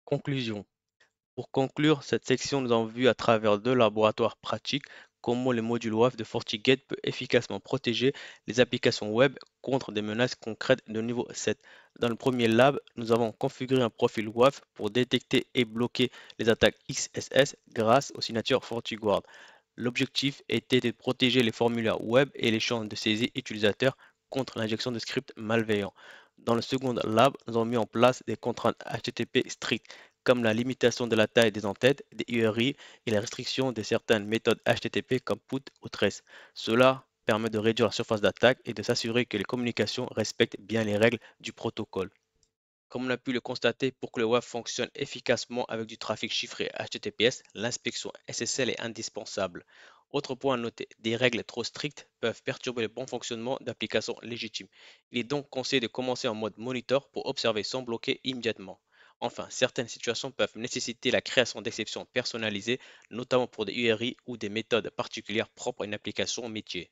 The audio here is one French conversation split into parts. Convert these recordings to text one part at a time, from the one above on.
Conclusion. Pour conclure cette section, nous avons vu à travers deux laboratoires pratiques comment le module WAF de FortiGate peut efficacement protéger les applications web contre des menaces concrètes de niveau 7. Dans le premier lab, nous avons configuré un profil WAF pour détecter et bloquer les attaques XSS grâce aux signatures FortiGuard. L'objectif était de protéger les formulaires web et les champs de saisie utilisateurs contre l'injection de scripts malveillants. Dans le second lab, nous avons mis en place des contraintes HTTP strictes, comme la limitation de la taille des entêtes, des URI et la restriction de certaines méthodes HTTP comme PUT ou trace. Cela permet de réduire la surface d'attaque et de s'assurer que les communications respectent bien les règles du protocole. Comme on a pu le constater, pour que le web fonctionne efficacement avec du trafic chiffré HTTPS, l'inspection SSL est indispensable. Autre point à noter, des règles trop strictes peuvent perturber le bon fonctionnement d'applications légitimes. Il est donc conseillé de commencer en mode monitor pour observer sans bloquer immédiatement. Enfin, certaines situations peuvent nécessiter la création d'exceptions personnalisées, notamment pour des URI ou des méthodes particulières propres à une application métier.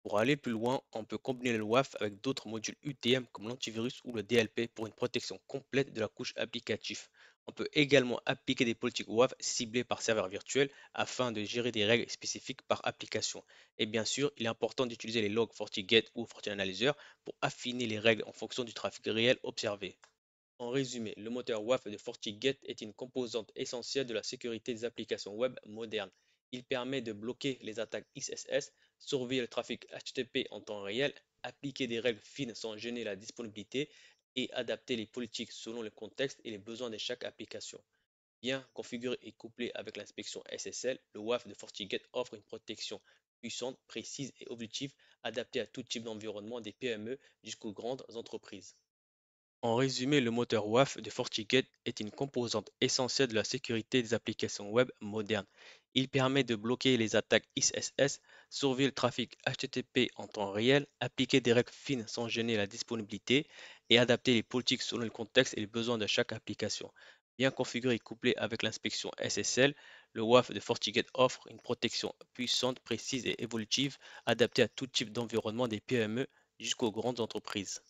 Pour aller plus loin, on peut combiner le WAF avec d'autres modules UTM comme l'antivirus ou le DLP pour une protection complète de la couche applicative. On peut également appliquer des politiques WAF ciblées par serveur virtuel afin de gérer des règles spécifiques par application. Et bien sûr, il est important d'utiliser les logs FortiGate ou FortiAnalyzer pour affiner les règles en fonction du trafic réel observé. En résumé, le moteur WAF de FortiGate est une composante essentielle de la sécurité des applications web modernes. Il permet de bloquer les attaques XSS, surveiller le trafic HTTP en temps réel, appliquer des règles fines sans gêner la disponibilité et adapter les politiques selon le contexte et les besoins de chaque application. Bien configuré et couplé avec l'inspection SSL, le WAF de FortiGate offre une protection puissante, précise et objective adaptée à tout type d'environnement des PME jusqu'aux grandes entreprises. En résumé, le moteur WAF de FortiGate est une composante essentielle de la sécurité des applications web modernes. Il permet de bloquer les attaques XSS, surveiller le trafic HTTP en temps réel, appliquer des règles fines sans gêner la disponibilité et adapter les politiques selon le contexte et les besoins de chaque application. Bien configuré et couplé avec l'inspection SSL, le WAF de FortiGate offre une protection puissante, précise et évolutive, adaptée à tout type d'environnement des PME jusqu'aux grandes entreprises.